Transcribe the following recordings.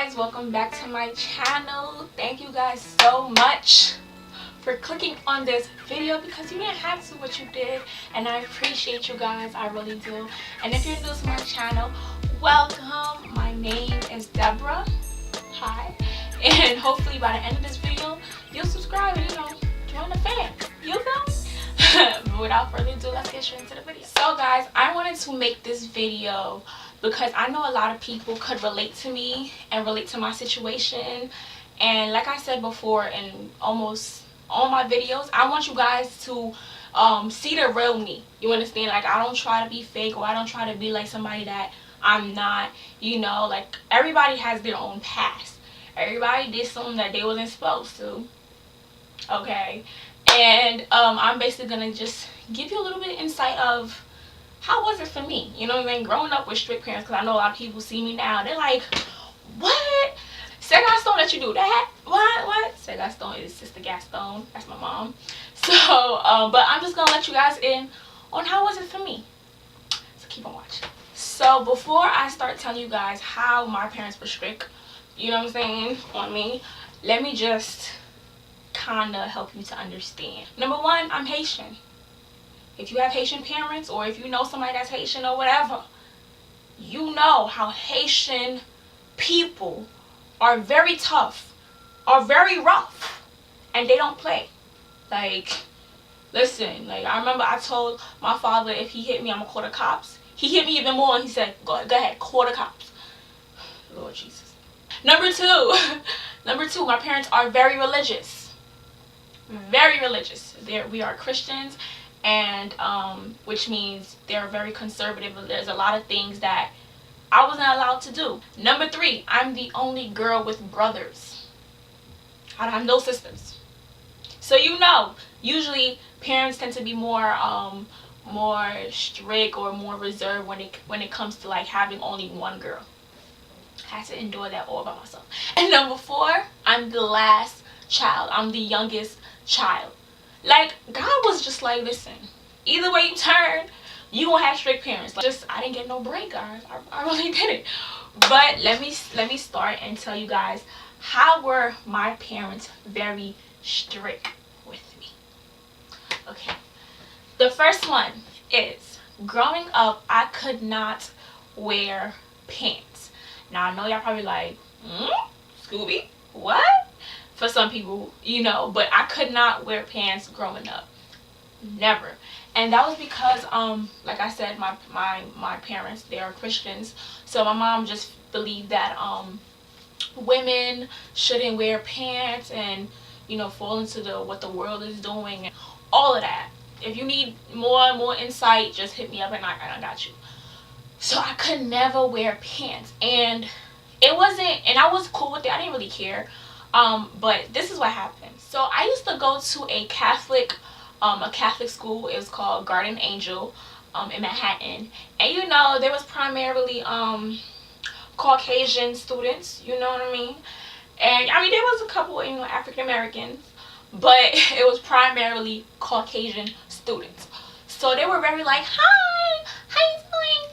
guys, welcome back to my channel. Thank you guys so much for clicking on this video because you didn't have to, but you did, and I appreciate you guys. I really do. And if you're new to my channel, welcome. My name is Deborah. Hi. And hopefully by the end of this video you'll subscribe and join the fam. You feel me? But without further ado, let's get straight into the video. So guys, I wanted to make this video because I know a lot of people could relate to me and relate to my situation. And like I said before in almost all my videos, I want you guys to see the real me. You understand? Like, I don't try to be fake, or I don't try to be like somebody that I'm not. Like, everybody has their own past. Everybody did something that they wasn't supposed to. Okay? And I'm basically gonna just give you a little bit of insight of how was it for me. You know what I mean? Growing up with strict parents, because I know a lot of people see me now, they're like, what? C'est Gaston that you do that? What? C'est Gaston is Sister Gaston. That's my mom. So, but I'm just gonna let you guys in on how was it for me. So keep on watching. So before I start telling you guys how my parents were strict, you know what I'm saying, on me, let me just kind of help you to understand. Number one, I'm Haitian. If you have Haitian parents, or if you know somebody that's Haitian or whatever, you know how Haitian people are very tough, are very rough, and they don't play. Like, listen, like, I remember I told my father if he hit me, I'm gonna call the cops. He hit me even more and he said, go ahead, call the cops. Lord Jesus. Number two, my parents are very religious. Very religious. We are Christians, and which means they're very conservative. There's a lot of things that I wasn't allowed to do. Number three, I'm the only girl with brothers. I have no sisters. So usually parents tend to be more strict or more reserved when it comes to like having only one girl. I had to endure that all by myself. And number four, I'm the last child. I'm the youngest child. Like, God was just like, listen, either way you turn, you gonna have strict parents. Like, I didn't get no break, guys. I really didn't. But let me start and tell you guys how were my parents very strict with me. Okay. The first one is, growing up, I could not wear pants. Now, I know y'all probably like, Scooby, what? For some people, but I could not wear pants growing up. Never. And that was because, like I said, my parents, they are Christians. So my mom just believed that women shouldn't wear pants and, fall into what the world is doing and all of that. If you need more insight, just hit me up and I got you. So I could never wear pants. And it wasn't, and I was cool with it. I didn't really care. But this is what happened. So I used to go to a Catholic school. It was called Garden Angel in Manhattan. And there was primarily Caucasian students, you know what I mean? And I mean, there was a couple, African Americans, but it was primarily Caucasian students. So they were very like, hi, how you doing?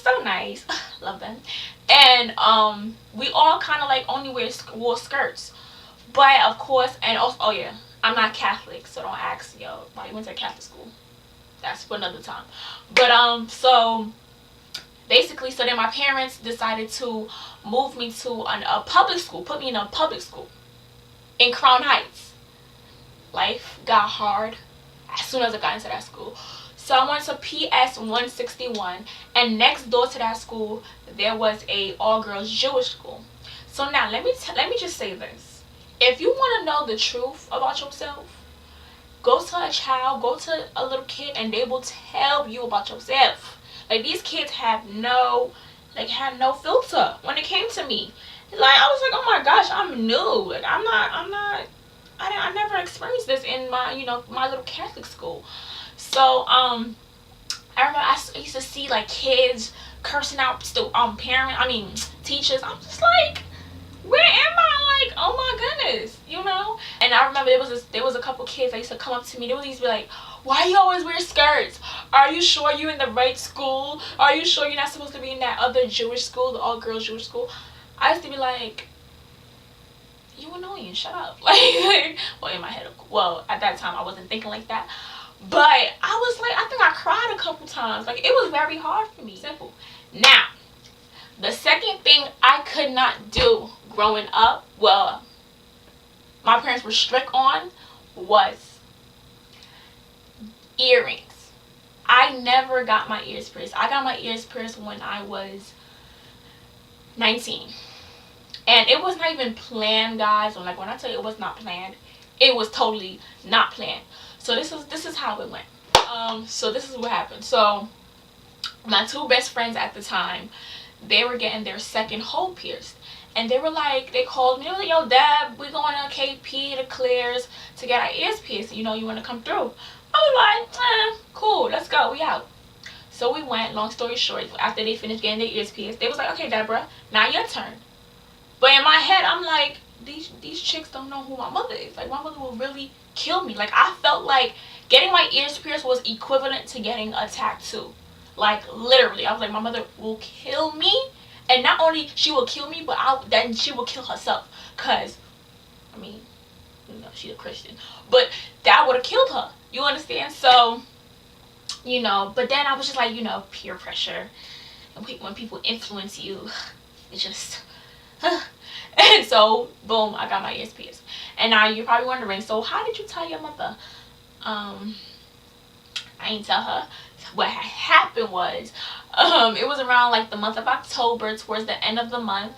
So nice. Love them. And we all kind of like only wore skirts. But of course, and also, oh yeah, I'm not Catholic, so don't ask, why you went to Catholic school. That's for another time. But so basically, so then my parents decided to move me to a public school, put me in a public school in Crown Heights. Life got hard as soon as I got into that school. So I went to PS 161, and next door to that school there was a all-girls Jewish school. So now let me just say this: if you want to know the truth about yourself, go to a little kid, and they will tell you about yourself. Like, these kids had no filter when it came to me. Like, I was like, oh my gosh, I'm new. Like, I never experienced this in my my little Catholic school. So I remember I used to see like kids cursing out teachers. I'm just like, where am I? Like, oh my goodness, And I remember there was a couple kids that used to come up to me. They would used to be like, why you always wear skirts? Are you sure you're in the right school? Are you sure you're not supposed to be in that other Jewish school, the all-girls Jewish school? I used to be like, you annoying, shut up. Like, well, in my head, well, at that time I wasn't thinking like that, but I was like, I think I cried a couple times. Like, it was very hard for me. Simple. Now, the second thing I could not do growing up, well, my parents were strict on, was earrings. I never got my ears pierced. I got my ears pierced when I was 19. And it was not even planned, guys. Like, when I tell you it was not planned, it was totally not planned. So this is how it went. So this is what happened. So my two best friends at the time, they were getting their second hole pierced. And they were like, they called me, they were like, yo, Deb, we're going to KP to Claire's to get our ears pierced. You know, you want to come through? I was like, cool, let's go, we out. So we went. Long story short, after they finished getting their ears pierced, they was like, okay, Deborah, now your turn. But in my head, I'm like, these chicks don't know who my mother is. Like, my mother will really kill me. Like, I felt like getting my ears pierced was equivalent to getting a tattoo. Like, literally, I was like, my mother will kill me. And not only she will kill me, but then she will kill herself. Because, I mean, you know, she's a Christian. But that would have killed her. You understand? So, you know, but then I was just like, you know, peer pressure. And when people influence you, it just... And so, boom, I got my ears pierced. And now you're probably wondering, so how did you tell your mother? I didn't tell her. What had happened was, it was around like the month of October, towards the end of the month.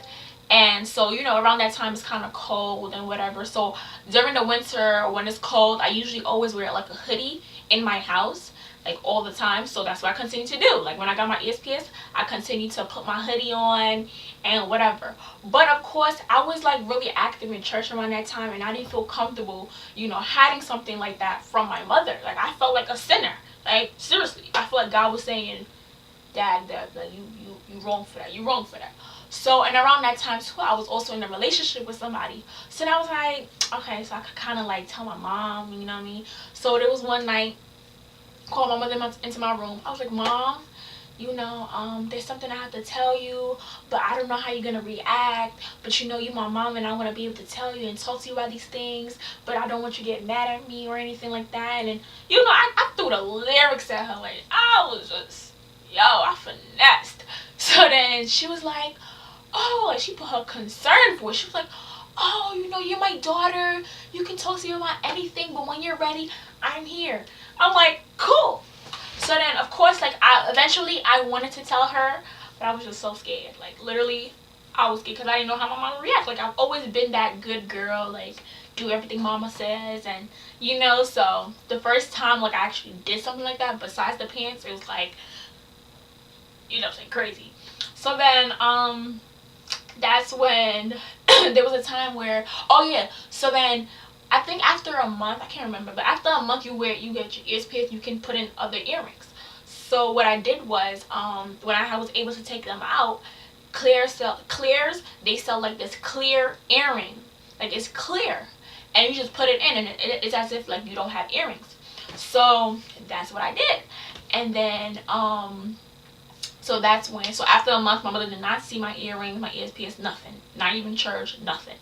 And so, you know, around that time it's kind of cold and whatever. So during the winter, when it's cold, I usually always wear like a hoodie in my house, like all the time. So that's what I continue to do. Like when I got my ears pierced, I continued to put my hoodie on and whatever. But of course, I was like really active in church around that time, and I didn't feel comfortable, you know, hiding something like that from my mother. Like, I felt like a sinner. Like, seriously, I feel like God was saying, Dad, like, you wrong for that. You wrong for that. So, and around that time too, I was also in a relationship with somebody. So then I was like, okay, so I could kind of like tell my mom, you know what I mean? So there was one night, called my mother into my room. I was like, Mom, you know, there's something I have to tell you, but I don't know how you're gonna react. But you know, you're my mom, and I want to be able to tell you and talk to you about these things, but I don't want you to get mad at me or anything like that. And you know, I threw the lyrics at her. Like, I was just, yo, I finessed. So then she was like, oh, and she put her concern for it. She was like, oh, you know, you're my daughter, you can talk to you about anything, but when you're ready, I'm here. I'm like, cool. So then, of course, like, eventually I wanted to tell her, but I was just so scared. Like, literally, I was scared because I didn't know how my mom would react. Like, I've always been that good girl, like, do everything mama says, and, you know, so the first time, like, I actually did something like that, besides the pants, it was, like, you know what I'm saying, crazy. So then, that's when there was a time where, oh yeah, so then I think after a month, I can't remember, but after a month you get your ears pierced, you can put in other earrings. So what I did was, when I was able to take them out, Claire's, they sell like this clear earring, like it's clear, and you just put it in, and it's as if like you don't have earrings. So that's what I did. And then so that's when, so after a month, my mother did not see my earrings, my ears pierced, nothing, not even church, nothing.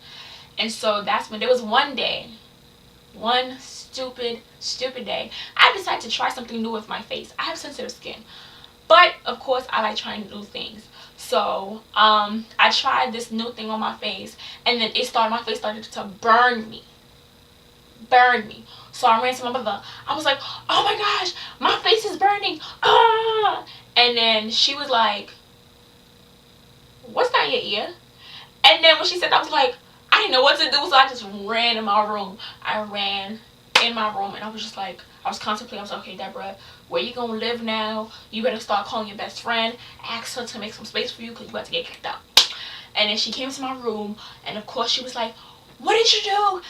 And so that's when there was one day, one stupid day, I decided to try something new with my face. I have sensitive skin, but of course I like trying new things. So I tried this new thing on my face, and then my face started to burn me. So I ran to my mother. I was like, oh my gosh, my face is burning. Ah! And then she was like, what's that in your ear? And then when she said that, I was like, I didn't know what to do, so I just ran in my room. I ran in my room, and I was just like, I was contemplating. I was like, okay, Deborah, where you gonna live now? You better start calling your best friend, ask her to make some space for you, because you about to get kicked out. And then she came to my room, and of course she was like, what did you do?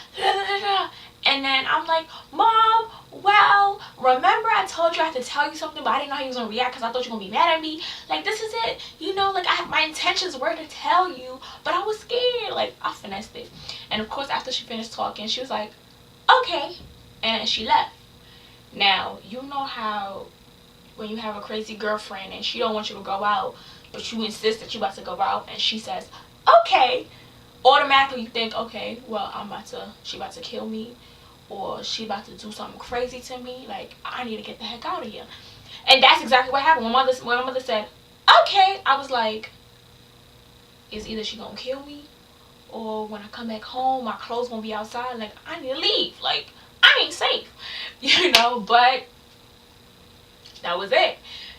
And then I'm like, Mom, well, remember I told you I had to tell you something, but I didn't know how you was going to react because I thought you were going to be mad at me. Like, this is it. You know, like, my intentions were to tell you, but I was scared. Like, I finessed it. And, of course, after she finished talking, she was like, okay. And she left. Now, you know how when you have a crazy girlfriend and she don't want you to go out, but you insist that you about to go out, and she says, okay, automatically you think, okay, well, she about to kill me, or she about to do something crazy to me. Like, I need to get the heck out of here. And that's exactly what happened. When my mother said, okay, I was like, it's either she gonna kill me, or when I come back home, my clothes gonna be outside. Like, I need to leave. Like, I ain't safe, But that was it,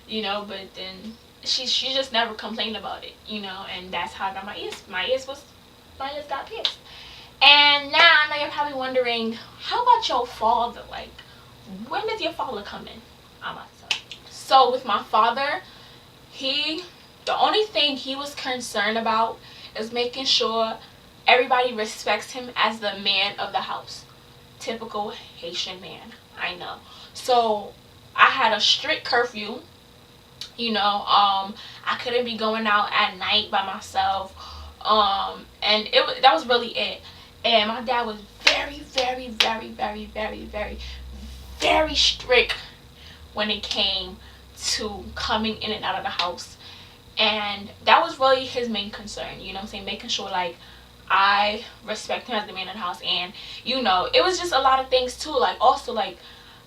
But then she just never complained about it, And that's how I got my ears. My ears got pierced. And now I know you're probably wondering, how about your father? Like, when does your father come in? I'm about to tell you. So with my father, the only thing he was concerned about is making sure everybody respects him as the man of the house. Typical Haitian man, I know. So I had a strict curfew. I couldn't be going out at night by myself. And that was really it. And my dad was very, very, very, very, very, very, very strict when it came to coming in and out of the house. And that was really his main concern, making sure, like, I respect him as the man of the house. And, it was just a lot of things, too. Like, also, like,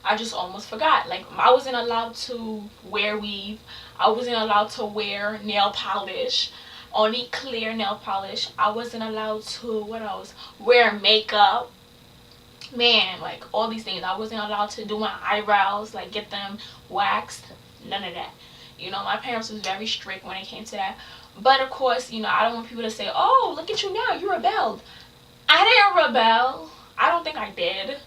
I just almost forgot. Like, I wasn't allowed to wear weave. I wasn't allowed to wear nail polish. Only clear nail polish. I wasn't allowed to, what else? Wear makeup. Man, like, all these things. I wasn't allowed to do my eyebrows, like, get them waxed. None of that. My parents was very strict when it came to that. But, of course, I don't want people to say, oh, look at you now, you rebelled. I didn't rebel. I don't think I did.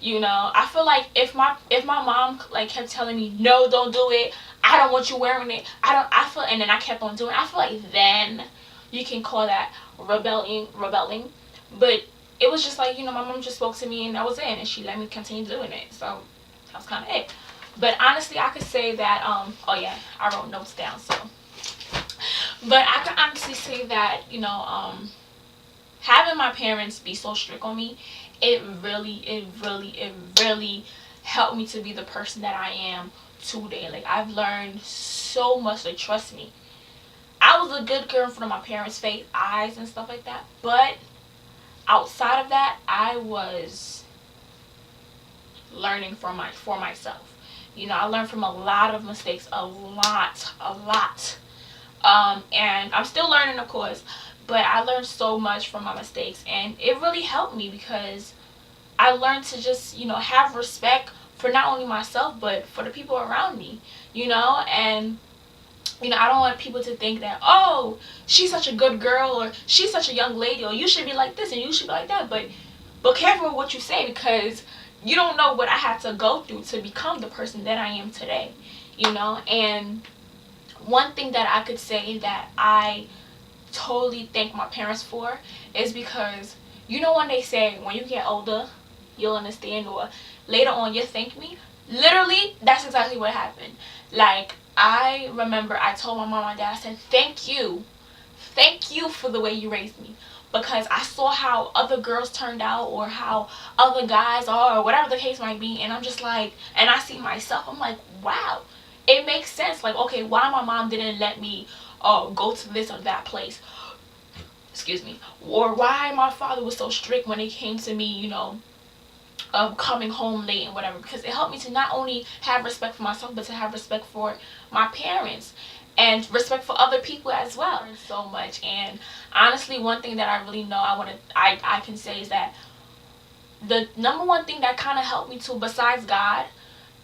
I feel like if my mom, like, kept telling me, no, don't do it, I don't want you wearing it, and then I kept on doing it, I feel like then you can call that rebelling. But it was just like, my mom just spoke to me and that was it, and she let me continue doing it. So that's kind of it. But honestly, I could say that, oh yeah, I wrote notes down, so. But I can honestly say that, having my parents be so strict on me, it really helped me to be the person that I am today. Like, I've learned so much. Like, trust me, I was a good girl in front of my parents' eyes and stuff like that. But outside of that, I was learning for myself. I learned from a lot of mistakes, a lot. And I'm still learning, of course, but I learned so much from my mistakes, and it really helped me because I learned to just, have respect for not only myself, but for the people around me, and, I don't want people to think that, oh, she's such a good girl, or she's such a young lady, or you should be like this and you should be like that. But careful with what you say, because you don't know what I had to go through to become the person that I am today, and one thing that I could say that I totally thank my parents for is because, when they say, when you get older, you'll understand, or later on you'll thank me. Literally, that's exactly what happened. Like, I remember I told my mom and dad, I said, thank you for the way you raised me, because I saw how other girls turned out, or how other guys are, or whatever the case might be, and I'm just like, and I see myself, I'm like, wow, it makes sense. Like, okay, why my mom didn't let me go to this or that place, excuse me, or why my father was so strict when it came to me, coming home late and whatever, because it helped me to not only have respect for myself, but to have respect for my parents and respect for other people as well. So much. And honestly, one thing that I really know I can say is that the number one thing that kind of helped me too, besides God,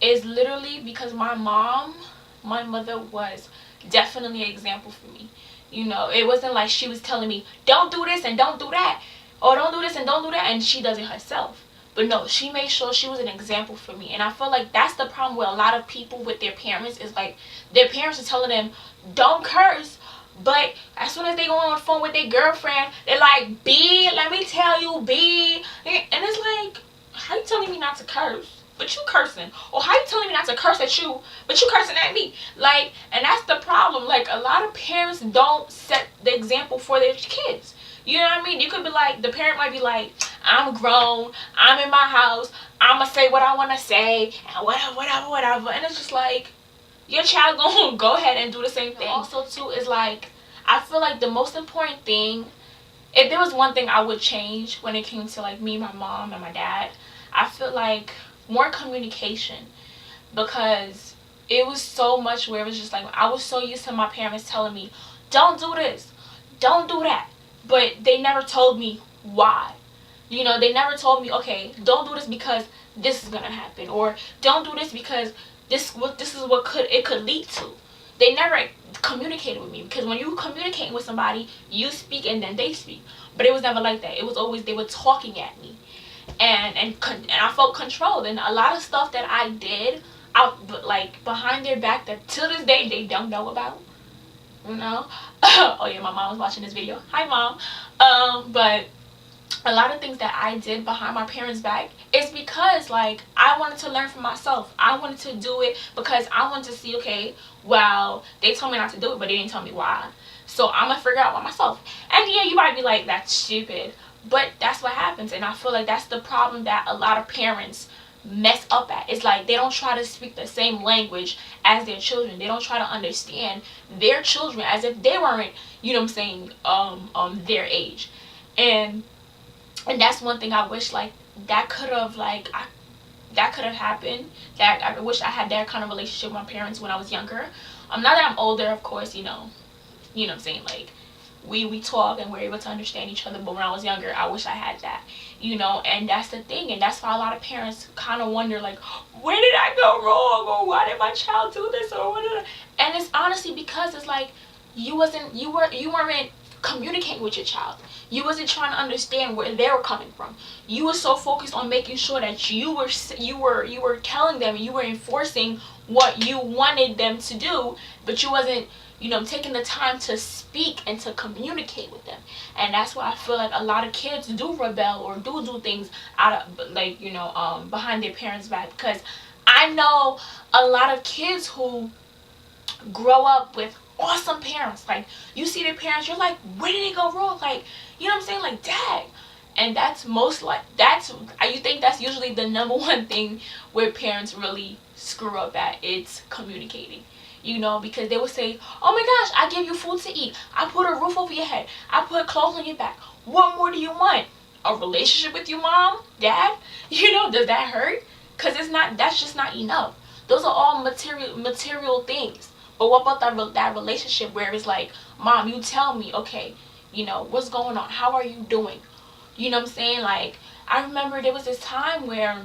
is literally because my mother was definitely an example for me. It wasn't like she was telling me, don't do this and don't do that, or don't do this and don't do that, and she does it herself. But no, she made sure she was an example for me. And I feel like that's the problem with a lot of people with their parents, is like, their parents are telling them, don't curse, but as soon as they go on the phone with their girlfriend, they're like, B, let me tell you, B. And it's like, how you telling me not to curse, but you cursing? Or how you telling me not to curse at you, but you cursing at me? Like, and that's the problem. Like, a lot of parents don't set the example for their kids. You know what I mean? You could be like, the parent might be like, I'm grown, I'm in my house, I'm going to say what I want to say, and whatever. And it's just like, your child going to go ahead and do the same thing. Also, too, is like, I feel like the most important thing, if there was one thing I would change when it came to like me, my mom, and my dad, I feel like more communication. Because it was so much where it was just like, I was so used to my parents telling me, don't do this, don't do that, but they never told me why. You know, they never told me, okay, don't do this because this is gonna happen, or don't do this because this is what could lead to. They never communicated with me, because when you communicate with somebody, you speak and then they speak. But it was never like that. It was always they were talking at me, and I felt controlled. And a lot of stuff that I did out like behind their back that to this day they don't know about. You know. Oh yeah, my mom was watching this video. Hi mom. But a lot of things that I did behind my parents' back is because like I wanted to learn for myself. I wanted to do it because I wanted to see, okay, well, they told me not to do it, but they didn't tell me why. So I'm gonna figure out by myself. And yeah, you might be like, that's stupid, but that's what happens. And I feel like that's the problem that a lot of parents mess up at. It's like they don't try to speak the same language as their children. They don't try to understand their children as if they weren't, you know what I'm saying, their age. And that's one thing I wish like that could have that could have happened. That I wish I had that kind of relationship with my parents when I was younger. Now that I'm older, of course, you know what I'm saying, like we talk and we're able to understand each other. But when I was younger, I wish I had that, and that's the thing. And that's why a lot of parents kind of wonder, like, where did I go wrong, or why did my child do this, or what did I? And it's honestly because it's like you weren't communicating with your child. You wasn't trying to understand where they were coming from. You were so focused on making sure that you were telling them, you were enforcing what you wanted them to do, but you wasn't taking the time to speak and to communicate with them. And that's why I feel like a lot of kids do rebel or do things out of like behind their parents' back. Because I know a lot of kids who grow up with awesome parents. Like, you see their parents, you're like, where did they go wrong? Like, you know what I'm saying? Like, dang. And you think that's usually the number one thing where parents really screw up at. It's communicating. Because they will say, oh my gosh, I give you food to eat, I put a roof over your head, I put clothes on your back, what more do you want? A relationship with your mom, dad? Does that hurt? Because that's just not enough. Those are all material things. But what about that relationship where it's like, mom, you tell me, okay, what's going on? How are you doing? You know what I'm saying? Like, I remember there was this time where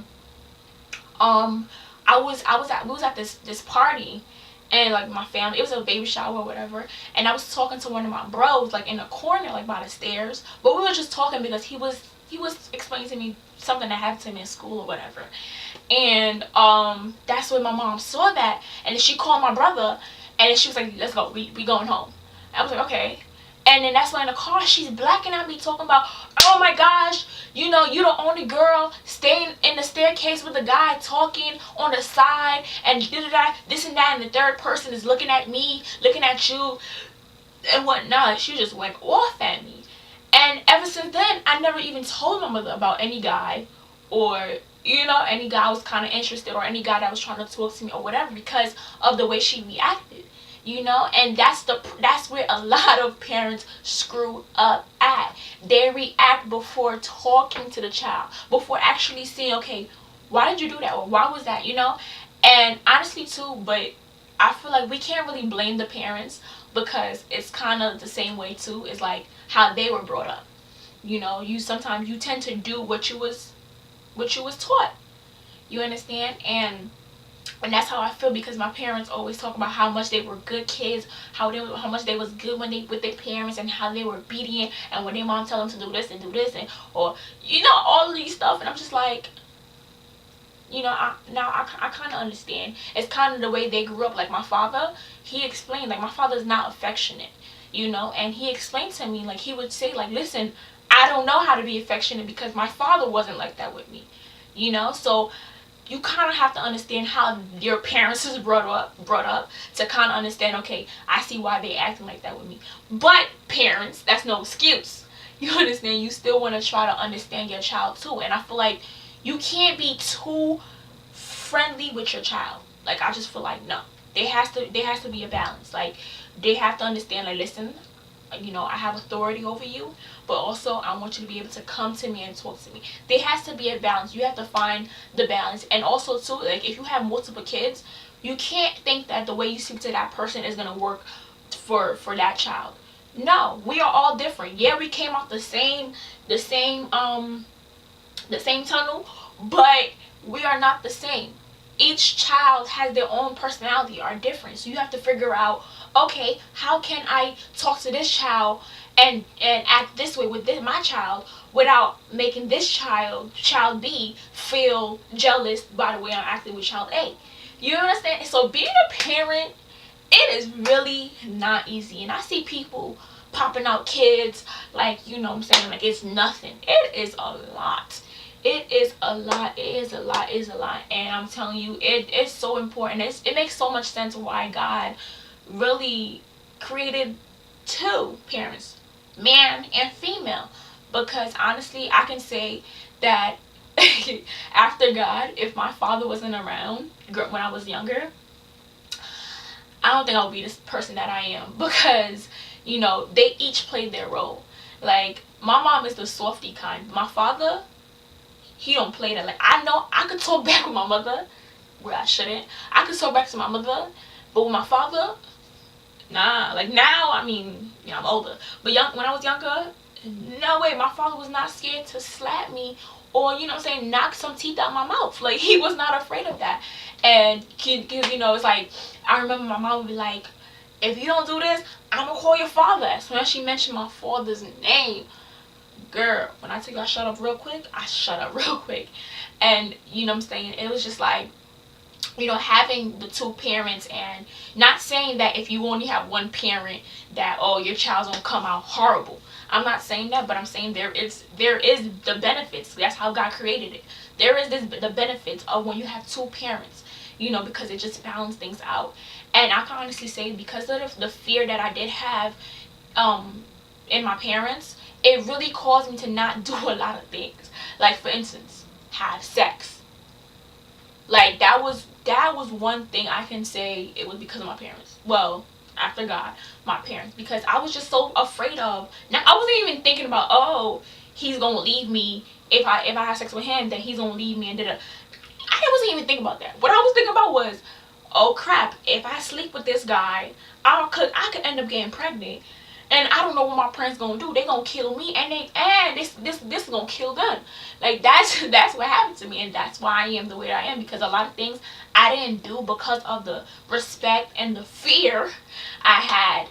we was at this party, and like my family, it was a baby shower or whatever, and I was talking to one of my bros like in a corner, like by the stairs. But we were just talking because he was explaining to me something that happened to him in school or whatever. And that's when my mom saw that, and then she called my brother, and then she was like, let's go, we going home. I was like, okay. And then that's when in the car she's blacking at me, talking about, oh my gosh, you the only girl staying in the staircase with the guy talking on the side, and this and that, and the third person is looking at me, looking at you, and whatnot. She just went off at me. And ever since then, I never even told my mother about any guy, or any guy I was kind of interested, or any guy that was trying to talk to me or whatever, because of the way she reacted. And that's where a lot of parents screw up at. They react before talking to the child, before actually seeing, okay, why did you do that, or why was that, And honestly too, but I feel like we can't really blame the parents, because it's kind of the same way too. It's like how they were brought up. You sometimes you tend to do what you was taught. You understand? And that's how I feel, because my parents always talk about how much they were good kids, how much they was good with their parents, and how they were obedient, and when their mom tell them to do this and do this, and or all of these stuff. And I'm just like, I kind of understand. It's kind of the way they grew up. Like my father, he explained, like my father's not affectionate, and he explained to me, like he would say, like, listen, I don't know how to be affectionate because my father wasn't like that with me, so you kind of have to understand how your parents is brought up to kind of understand, okay, I see why they acting like that with me. But parents, that's no excuse. You understand? You still want to try to understand your child too. And I feel like you can't be too friendly with your child. Like, I just feel like, no, there has to be a balance. Like, they have to understand, like, listen, I have authority over you, but also I want you to be able to come to me and talk to me. There has to be a balance. You have to find the balance. And also too, like, if you have multiple kids, you can't think that the way you speak to that person is going to work for that child. No, we are all different. Yeah, we came off the same tunnel, but we are not the same. Each child has their own personality, are different. So you have to figure out, okay, how can I talk to this child and act this way with my child without making this child B feel jealous by the way I'm acting with child A. You understand? So being a parent, it is really not easy. And I see people popping out kids like, what I'm saying, like it's nothing. It is a lot. It is a lot. It is a lot. It is a lot. And I'm telling you, it's so important. It makes so much sense why God really created two parents, man and female. Because honestly, I can say that after God, if my father wasn't around when I was younger, I don't think I would be this person that I am. Because, they each played their role. Like, my mom is the softy kind. My father, he don't play that. Like, I know I could talk back with my mother, where I shouldn't. I could talk back to my mother, but with my father, nah. Like, now, I mean, I'm older. But when I was younger, no way. My father was not scared to slap me or, knock some teeth out my mouth. Like, he was not afraid of that. And, because, it's like, I remember my mom would be like, if you don't do this, I'm going to call your father. So when she mentioned my father's name, girl, when I tell you I shut up real quick, I shut up real quick. And, it was just like, having the two parents, and not saying that if you only have one parent that, oh, your child's gonna come out horrible. I'm not saying that, but I'm saying there is the benefits. That's how God created it. There is the benefits of when you have two parents, because it just balances things out. And I can honestly say, because of the fear that I did have in my parents, it really caused me to not do a lot of things. Like, for instance, have sex. Like, that was one thing I can say it was because of my parents. Well, after God, my parents. Because I was just so afraid of... Now, I wasn't even thinking about, oh, he's going to leave me. If I have sex with him, then he's going to leave me and da-da. I wasn't even thinking about that. What I was thinking about was, oh, crap, if I sleep with this guy, I could end up getting pregnant. And I don't know what my parents gonna do. They gonna kill me, and this is gonna kill them. Like, that's what happened to me, and that's why I am the way I am. Because a lot of things I didn't do because of the respect and the fear I had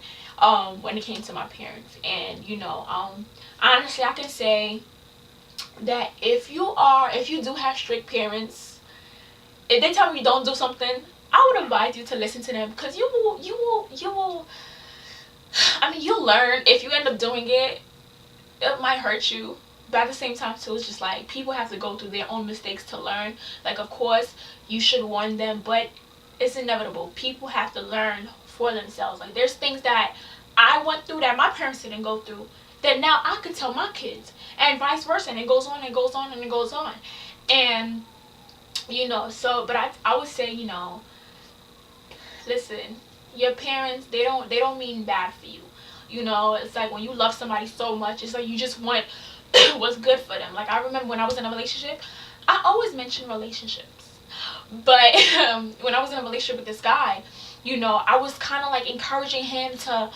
when it came to my parents. And honestly, I can say that if you do have strict parents, if they tell you don't do something, I would advise you to listen to them, because you will. I mean, you'll learn. If you end up doing it, it might hurt you. But at the same time, too, it's just like, people have to go through their own mistakes to learn. Like, of course, you should warn them, but it's inevitable. People have to learn for themselves. Like, there's things that I went through that my parents didn't go through, that now I could tell my kids, and vice versa. And it goes on and goes on and it goes on. And, so, but I would say, listen, your parents, they don't mean bad for you. It's like when you love somebody so much, it's like you just want what's good for them. Like, I remember when I was in a relationship, I always mention relationships, but when I was in a relationship with this guy, I was kind of like encouraging him to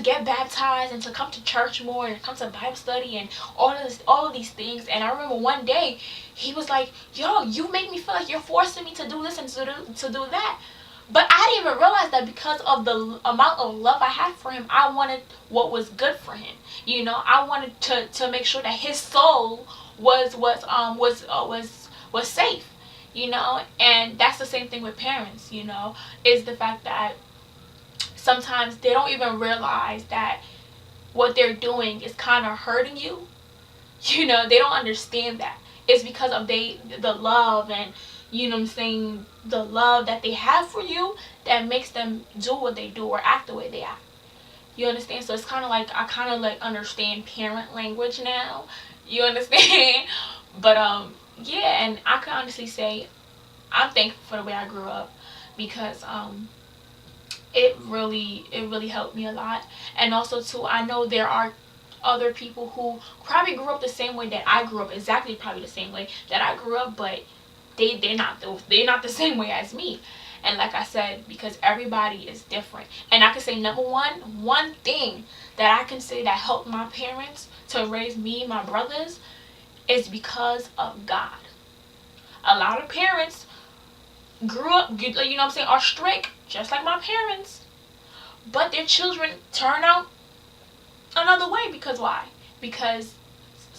get baptized and to come to church more and come to Bible study and all of these things. And I remember one day he was like, yo, you make me feel like you're forcing me to do this and to do that. But I didn't even realize that because of the amount of love I had for him, I wanted what was good for him. I wanted to make sure that his soul was safe. And that's the same thing with parents. Is the fact that sometimes they don't even realize that what they're doing is kind of hurting you. They don't understand that. It's because of the love and, the love that they have for you that makes them do what they do or act the way they act. You understand? So it's kind of like, I kind of like understand parent language now. You understand? But yeah, and I can honestly say I'm thankful for the way I grew up, because it really helped me a lot. And also too, I know there are other people who probably grew up the same way that I grew up, exactly probably the same way that I grew up, but they're not the same way as me. And like I said, because everybody is different. And I can say number one thing that I can say that helped my parents to raise me and my brothers is because of God. A lot of parents grew up, you know what I'm saying, are strict, just like my parents. But their children turn out another way. Because why? Because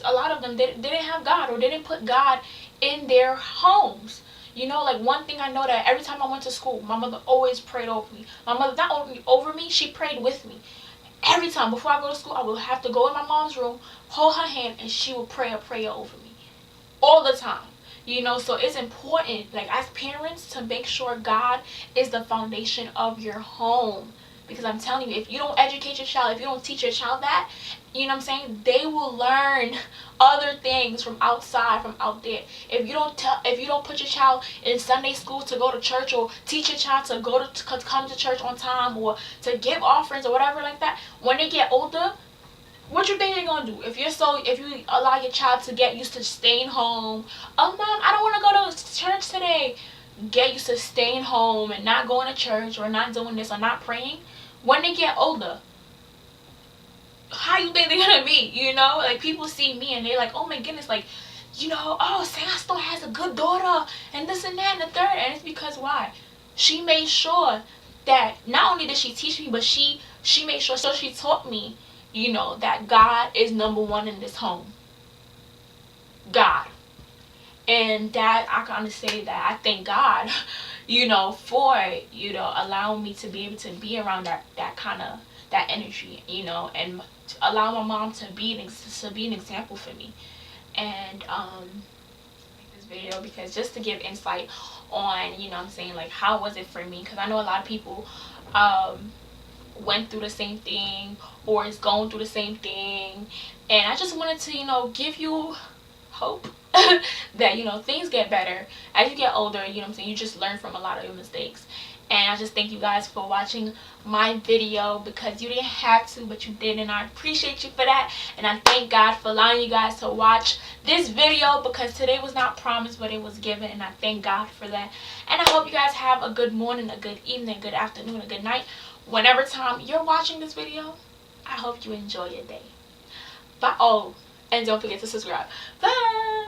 a lot of them, they didn't have God, or they didn't put God in their homes. You know, like one thing I know, that every time I went to school, my mother always prayed over me. My mother, not only over me, she prayed with me. Every time before I go to school, I would have to go in my mom's room, hold her hand, and she would pray a prayer over me. All the time. You know, so it's important, like as parents, to make sure God is the foundation of your home. Because I'm telling you, if you don't educate your child, if you don't teach your child that, you know what I'm saying, they will learn other things from outside, from out there. If you don't put your child in Sunday school to go to church, or teach your child to come to church on time, or to give offerings or whatever like that, when they get older, what you think they're gonna do? If you allow your child to get used to staying home, oh mom, I don't want to go to church today. Get used to staying home and not going to church, or not doing this, or not praying. When they get older, how you think they're gonna be? You know, like people see me and they're like, oh my goodness, like, you know, oh, Sangaston has a good daughter, and this and that and the third. And it's because why? She made sure that not only did she teach me, but she made sure, so she taught me, you know, that God is number one in this home. God. And that, I can honestly say that I thank God, you know, for, you know, allowing me to be able to be around that kind of, that energy, you know, and allow my mom to be an example for me. And make this video because just to give insight on, you know what I'm saying, like how was it for me, because I know a lot of people went through the same thing, or is going through the same thing. And I just wanted to, you know, give you hope that, you know, things get better as you get older. You know what I'm saying, you just learn from a lot of your mistakes. And I just thank you guys for watching my video, because you didn't have to, but you did, and I appreciate you for that. And I thank God for allowing you guys to watch this video, because today was not promised, but it was given, and I thank God for that. And I hope you guys have a good morning, a good evening, a good afternoon, a good night, whenever time you're watching this video. I hope you enjoy your day. Bye. Oh, and don't forget to subscribe. Bye.